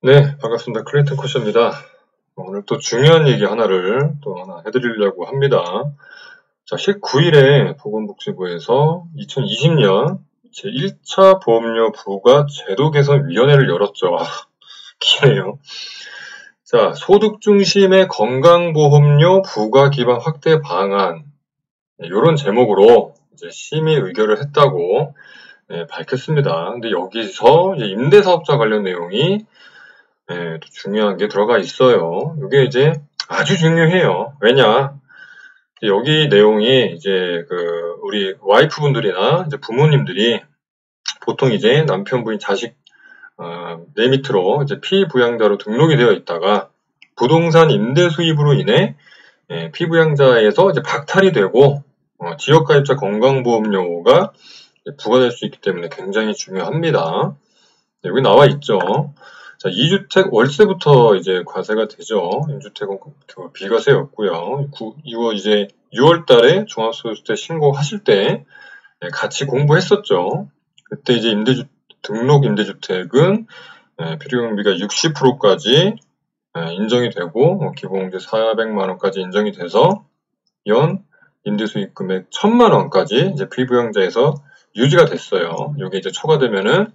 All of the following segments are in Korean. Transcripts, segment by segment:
네, 반갑습니다. 클레이턴 코셔입니다. 오늘 또 중요한 얘기 하나를 또 하나 해드리려고 합니다. 자, 19일에 보건복지부에서 2020년 제1차 보험료 부과 제도 개선 위원회를 열었죠. 기네요. 자, 소득 중심의 건강보험료 부과 기반 확대 방안, 이런 제목으로 이제 심의 의결을 했다고 밝혔습니다. 근데 여기서 이제 임대사업자 관련 내용이 또 중요한 게 들어가 있어요. 이게 이제 아주 중요해요. 왜냐? 여기 내용이 이제 우리 와이프분들이나 이제 부모님들이 보통 이제 남편분이 자식 내 밑으로 이제 피부양자로 등록이 되어 있다가 부동산 임대 수입으로 인해 피부양자에서 이제 박탈이 되고 지역가입자 건강보험료가 부과될 수 있기 때문에 굉장히 중요합니다. 여기 나와 있죠. 자, 2주택 월세부터 이제 과세가 되죠. 1주택은 비과세였고요. 이거 이제 6월 달에 종합소득세 신고하실 때 같이 공부했었죠. 그때 이제 등록 임대주택은 필요경비가 60%까지 인정이 되고 기본공제 400만원까지 인정이 돼서 연 임대수익 금액 1000만원까지 이제 피부양자에서 유지가 됐어요. 이게 이제 초과되면은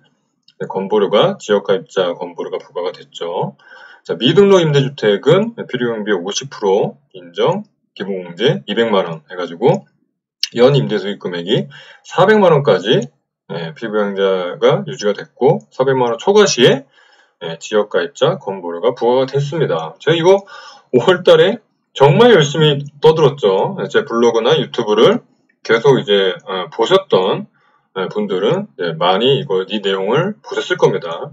건보료가 지역가입자 건보료가 부과가 됐죠. 자, 미등록 임대주택은 필요경비 50% 인정, 기본공제 200만원 해가지고 연 임대수익 금액이 400만원까지 피부양자가 유지가 됐고 400만원 초과 시에 지역가입자 건보료가 부과가 됐습니다. 제가 이거 5월달에 정말 열심히 떠들었죠. 제 블로그나 유튜브를 계속 이제 보셨던 분들은 많이 이 내용을 보셨을 겁니다.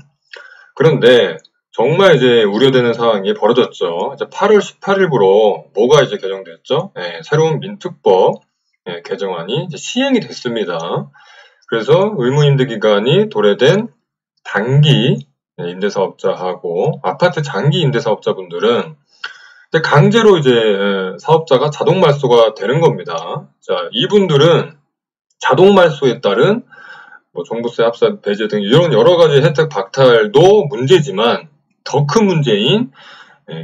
그런데 정말 이제 우려되는 상황이 벌어졌죠. 이제 8월 18일부로 뭐가 이제 개정됐죠? 새로운 민특법 개정안이 이제 시행이 됐습니다. 그래서 의무임대 기간이 도래된 단기 임대사업자하고 아파트 장기 임대사업자분들은 강제로 이제 사업자가 자동 말소가 되는 겁니다. 자, 이분들은 자동 말소에 따른 종부세 합산 배제 등 이런 여러 가지 혜택 박탈도 문제지만 더 큰 문제인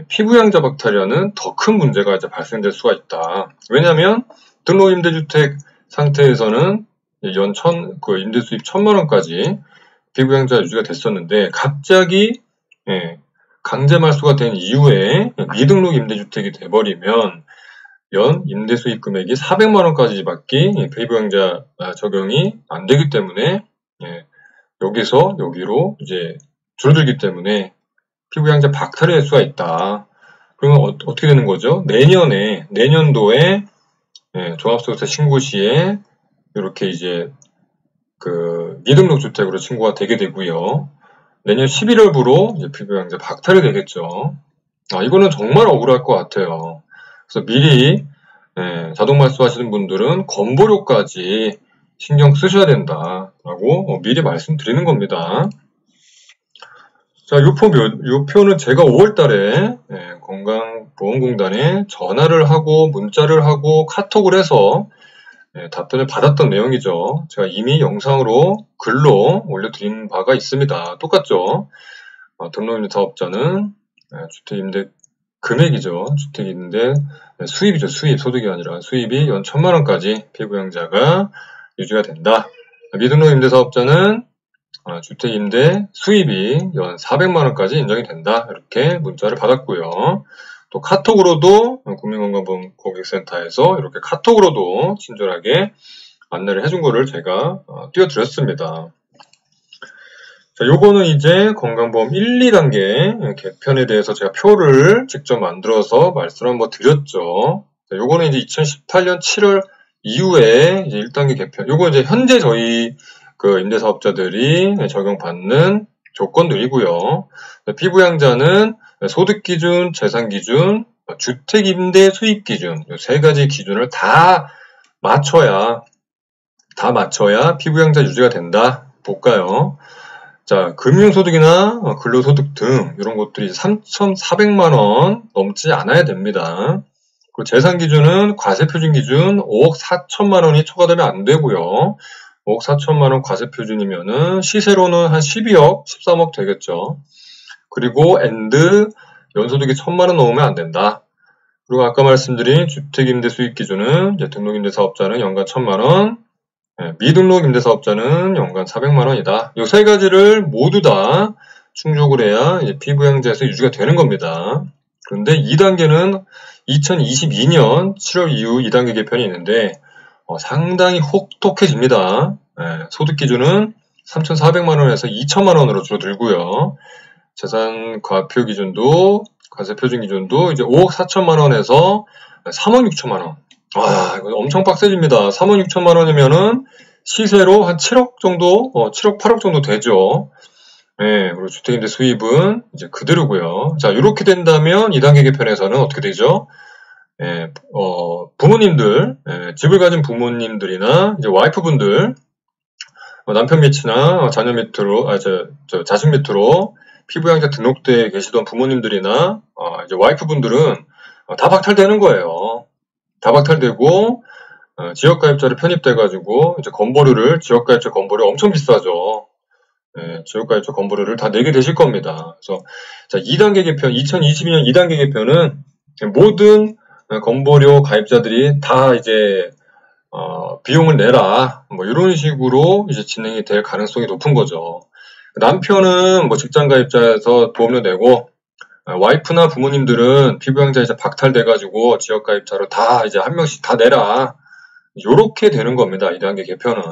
피부양자 박탈이라는 더 큰 문제가 이제 발생될 수가 있다. 왜냐하면 등록 임대주택 상태에서는 연 임대수입 1000만원까지 피부양자 유지가 됐었는데 갑자기 강제 말소가 된 이후에 미등록 임대주택이 돼버리면 연 임대수익 금액이 400만원까지밖에 피부양자 적용이 안 되기 때문에 여기서 여기로 이제 줄어들기 때문에 피부양자 박탈이 될 수가 있다. 그러면 어떻게 되는 거죠? 내년도에 종합소득세 신고 시에 이렇게 이제 미등록 주택으로 신고가 되게 되고요. 내년 11월부로 이제 피부양자 박탈이 되겠죠. 이거는 정말 억울할 것 같아요. 그래서 미리 자동 말소하시는 분들은 건보료까지 신경 쓰셔야 된다라고 미리 말씀드리는 겁니다. 자, 요 표는 제가 5월달에 건강보험공단에 전화를 하고 문자를 하고 카톡을 해서 답변을 받았던 내용이죠. 제가 이미 영상으로 글로 올려드린 바가 있습니다. 똑같죠. 등록임대 사업자는 주택임대 금액이죠. 주택임대 수입이죠. 소득이 아니라 수입이 연 1000만원까지 피부양자가 유지가 된다. 미등록 임대사업자는 주택임대 수입이 연 400만원까지 인정이 된다. 이렇게 문자를 받았고요. 또 카톡으로도 국민건강보험 고객센터에서 이렇게 카톡으로도 친절하게 안내를 해준 거를 제가 띄워드렸습니다. 자, 요거는 이제 건강보험 1, 2단계 개편에 대해서 제가 표를 직접 만들어서 말씀을 한번 드렸죠. 자, 요거는 이제 2018년 7월 이후에 이제 1단계 개편. 요거 이제 현재 저희 임대사업자들이 적용받는 조건들이고요. 피부양자는 소득기준, 재산기준, 주택임대 수입기준, 이 세 가지 기준을 다 맞춰야 피부양자 유지가 된다. 볼까요? 자, 금융소득이나 근로소득 등 이런 것들이 3,400만원 넘지 않아야 됩니다. 그리고 재산기준은 과세표준기준 5억 4천만원이 초과되면 안 되고요. 5억 4천만원 과세표준이면은 시세로는 한 12억, 13억 되겠죠. 그리고 연소득이 1,000만원 넘으면 안 된다. 그리고 아까 말씀드린 주택임대 수익 기준은 이제 등록임대 사업자는 연간 1,000만원, 미등록임대 사업자는 연간 400만원이다. 이 세 가지를 모두 다 충족을 해야 이제 피부양자에서 유지가 되는 겁니다. 그런데 2단계는 2022년 7월 이후 2단계 개편이 있는데 상당히 혹독해집니다. 소득 기준은 3,400만원에서 2,000만원으로 줄어들고요. 재산 과표 기준도, 과세 표준 기준도 이제 5억 4천만원에서 3억 6천만원. 이거 엄청 빡세집니다. 3억 6천만원이면은 시세로 한 7억 정도, 7억 8억 정도 되죠. 그리고 주택임대 수입은 이제 그대로고요. 자, 이렇게 된다면 2단계 개편에서는 어떻게 되죠? 부모님들, 집을 가진 부모님들이나 이제 와이프분들, 남편 밑이나 자녀 밑으로, 자식 밑으로 피부양자 등록대에 계시던 부모님들이나 이제 와이프분들은 다 박탈되는 거예요. 다 박탈되고 지역가입자를 편입돼가지고 이제 지역가입자 건보료 엄청 비싸죠. 지역가입자 건보료를 다 내게 되실 겁니다. 그래서 자, 2단계 개편, 2022년 2단계 개편은 모든 건보료 가입자들이 다 이제 비용을 내라, 뭐 이런 식으로 이제 진행이 될 가능성이 높은 거죠. 남편은 뭐 직장 가입자에서 보험료 내고 와이프나 부모님들은 피부양자이자 박탈돼가지고 지역 가입자로 다 이제 한 명씩 다 내라. 요렇게 되는 겁니다. 2단계 개편은.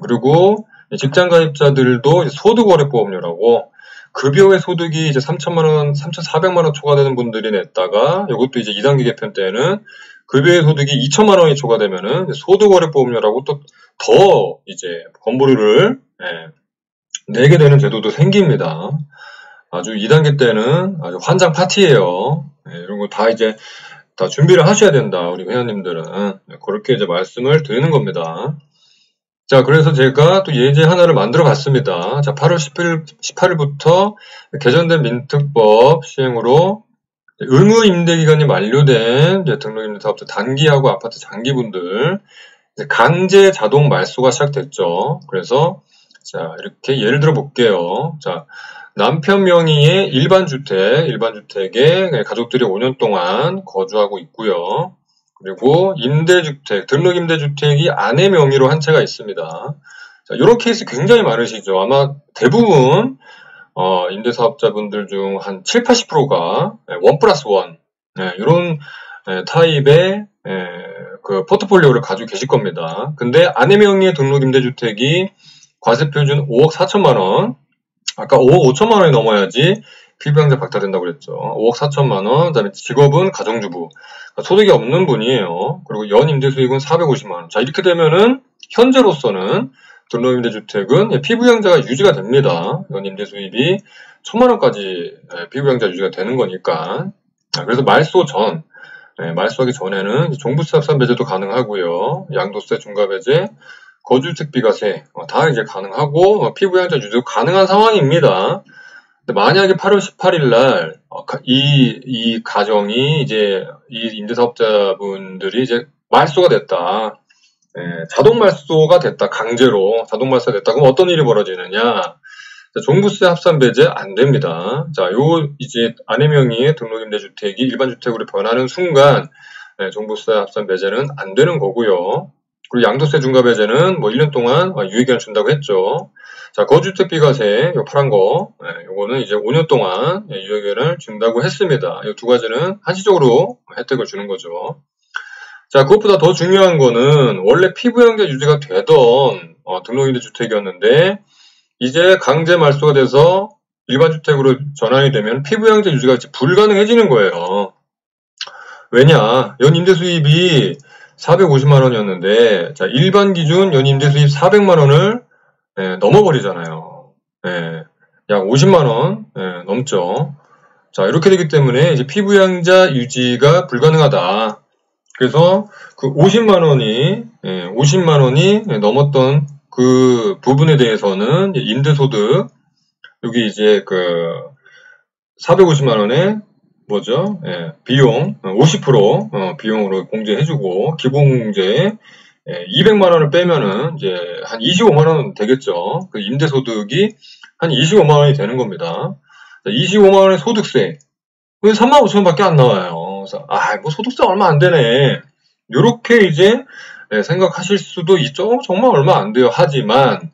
그리고 직장 가입자들도 소득월액보험료라고 급여의 소득이 이제 3,000만원, 3,400만원 초과되는 분들이 냈다가 이것도 이제 2단계 개편 때는 급여의 소득이 2,000만원이 초과되면은 소득월액보험료라고 또 더 이제 건보료를 내게 되는 제도도 생깁니다. 아주 2단계 때는 아주 환장 파티예요. 이런 거 다 이제 다 준비를 하셔야 된다. 우리 회원님들은. 그렇게 이제 말씀을 드리는 겁니다. 자, 그래서 제가 또 예제 하나를 만들어 봤습니다. 자, 8월 18일부터 개정된 민특법 시행으로 의무 임대 기간이 만료된 등록임대 사업자 단기하고 아파트 장기분들 강제 자동 말소가 시작됐죠. 그래서 자, 이렇게 예를 들어 볼게요. 자, 남편 명의의 일반주택에 가족들이 5년 동안 거주하고 있고요. 그리고 임대주택, 등록임대주택이 아내 명의로 한 채가 있습니다. 자, 이런 케이스 굉장히 많으시죠. 아마 대부분 임대사업자분들 중 한 7, 80%가 1+1 이런 타입의 그 포트폴리오를 가지고 계실 겁니다. 근데 아내 명의의 등록임대주택이 과세표준 5억 4천만원, 아까 5억 5천만원이 넘어야지 피부양자 박탈된다고 그랬죠. 5억 4천만원, 그 다음에 직업은 가정주부, 그러니까 소득이 없는 분이에요. 그리고 연 임대수익은 450만원. 자, 이렇게 되면은 현재로서는 등록임대주택은 피부양자가 유지가 됩니다. 연 임대수입이 1,000만원까지 피부양자 유지가 되는 거니까. 그래서 말소하기 전에는 종부세 합산 배제도 가능하고요. 양도세, 중과배제, 거주주택 비과세 다 이제 가능하고 피부양자 유지도 가능한 상황입니다. 근데 만약에 8월 18일 날 이 가정이 이제 이 임대사업자분들이 이제 말소가 됐다. 자동 말소가 됐다. 강제로 자동 말소가 됐다. 그럼 어떤 일이 벌어지느냐? 종부세 합산 배제 안 됩니다. 자, 이제 아내 명의의 등록임대주택이 일반주택으로 변하는 순간 종부세 합산 배제는 안 되는 거고요. 그리고 양도세 중과 배제는 뭐 1년 동안 유예기간을 준다고 했죠. 자, 거주주택 비과세, 요 파란 거, 요거는 이제 5년 동안 유예기간을 준다고 했습니다. 이 두 가지는 한시적으로 혜택을 주는 거죠. 자, 그것보다 더 중요한 거는 원래 피부양자 유지가 되던 등록임대주택이었는데 이제 강제 말소가 돼서 일반주택으로 전환이 되면 피부양자 유지가 이제 불가능해지는 거예요. 왜냐? 연 임대수입이 450만원이었는데, 자, 일반 기준 연 임대수입 400만원을 넘어버리잖아요. 약 50만원 넘죠. 자, 이렇게 되기 때문에 이제 피부양자 유지가 불가능하다. 그래서 그 50만원이 넘었던 그 부분에 대해서는 임대소득, 여기 이제 그 450만원에 뭐죠? 비용 50% 비용으로 공제해주고 기본공제 200만원을 빼면은 이제 한 25만원 되겠죠. 그 임대소득이 한 25만원이 되는 겁니다. 25만원의 소득세. 35,000원밖에 안 나와요. 그래서, 뭐 소득세 얼마 안 되네. 요렇게 이제, 생각하실 수도 있죠. 정말 얼마 안 돼요. 하지만,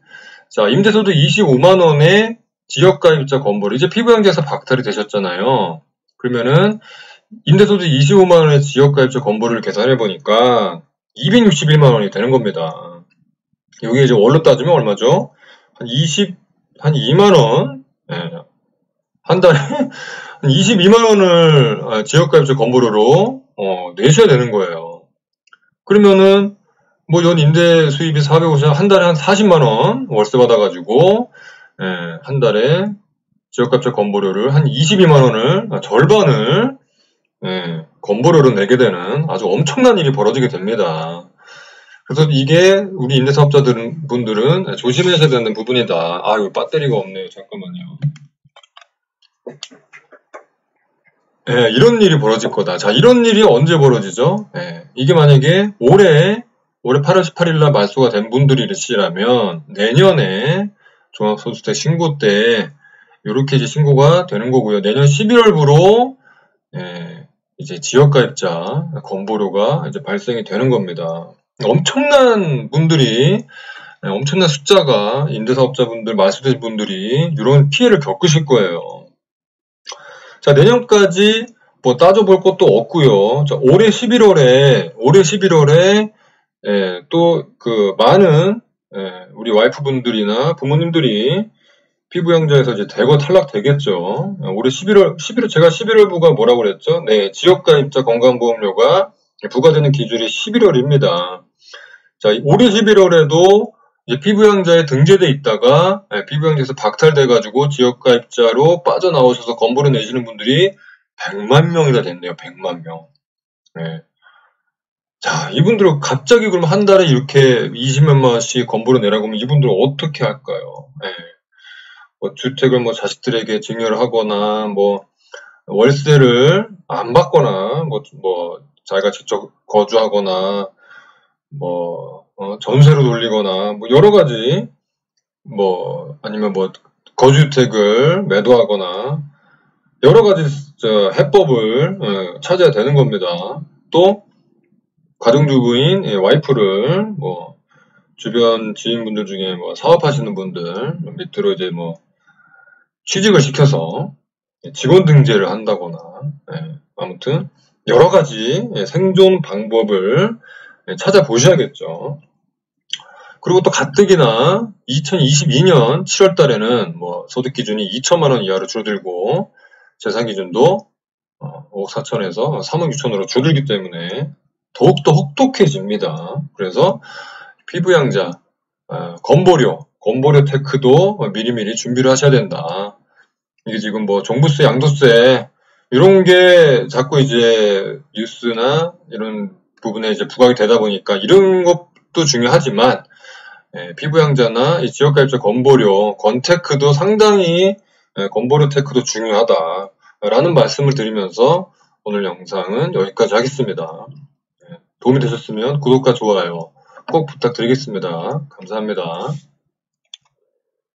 자, 임대소득 25만원의 지역가입자 건보료. 이제 피부양자에서 박탈이 되셨잖아요. 그러면은, 임대소득 25만원의 지역가입자 건보료를 계산해보니까, 261만원이 되는 겁니다. 여기 이제 월로 따지면 얼마죠? 한 2만원? 한 달에 한 22만원을 지역가입자 건보료로 내셔야 되는 거예요. 그러면은 뭐 연 임대 수입이 450만 한 달에 한 40만원 월세 받아가지고 한 달에 지역가입자 건보료를 한 22만원을 절반을 건보료로 내게 되는 아주 엄청난 일이 벌어지게 됩니다. 그래서 이게 우리 임대사업자분들은 조심하셔야 되는 부분이다. 여기 배터리가 없네요. 잠깐만요. 이런 일이 벌어질 거다. 자, 이런 일이 언제 벌어지죠? 이게 만약에 올해 8월 18일 날 말소가 된 분들이시라면 내년에 종합소득세 신고 때 이렇게 이제 신고가 되는 거고요. 내년 11월부로 이제 지역가입자 건보료가 이제 발생이 되는 겁니다. 엄청난 분들이 엄청난 숫자가 임대사업자분들, 말소된 분들이 이런 피해를 겪으실 거예요. 자, 내년까지 뭐 따져볼 것도 없고요. 자, 올해 11월에 또 그 많은 우리 와이프분들이나 부모님들이 피부양자에서 이제 대거 탈락되겠죠. 올해 11월 제가 11월부가 뭐라고 그랬죠? 네, 지역가입자 건강보험료가 부과되는 기준이 11월입니다. 자, 올해 11월에도 이제 피부양자에 등재돼 있다가 피부양자에서 박탈돼가지고 지역가입자로 빠져나오셔서 건보료 내시는 분들이 100만 명이나 됐네요. 100만 명. 자, 이분들은 갑자기 그럼 한 달에 이렇게 20몇만 원씩 건보료 내라고 하면 이분들은 어떻게 할까요? 뭐 주택을 뭐 자식들에게 증여를 하거나 뭐 월세를 안 받거나 뭐 자기가 직접 거주하거나 뭐 전세로 돌리거나 뭐 여러 가지 뭐 아니면 뭐 거주주택을 매도하거나 여러 가지 해법을 찾아야 되는 겁니다. 또 가정주부인 와이프를 뭐 주변 지인분들 중에 뭐 사업하시는 분들 밑으로 이제 뭐 취직을 시켜서 직원 등재를 한다거나 아무튼 여러 가지 생존 방법을 찾아보셔야겠죠. 그리고 또 가뜩이나 2022년 7월 달에는 뭐 소득 기준이 2천만 원 이하로 줄어들고 재산 기준도 5억 4천에서 3억 6천으로 줄어들기 때문에 더욱더 혹독해집니다. 그래서 피부양자 건보료 테크도 미리미리 준비를 하셔야 된다. 이게 지금 뭐 종부세, 양도세 이런 게 자꾸 이제 뉴스나 이런 부분에 이제 부각이 되다 보니까 이런 것도 중요하지만 피부양자나 이 지역가입자 건보료, 건테크도 상당히 건보료 테크도 중요하다라는 말씀을 드리면서 오늘 영상은 여기까지 하겠습니다. 도움이 되셨으면 구독과 좋아요 꼭 부탁드리겠습니다. 감사합니다.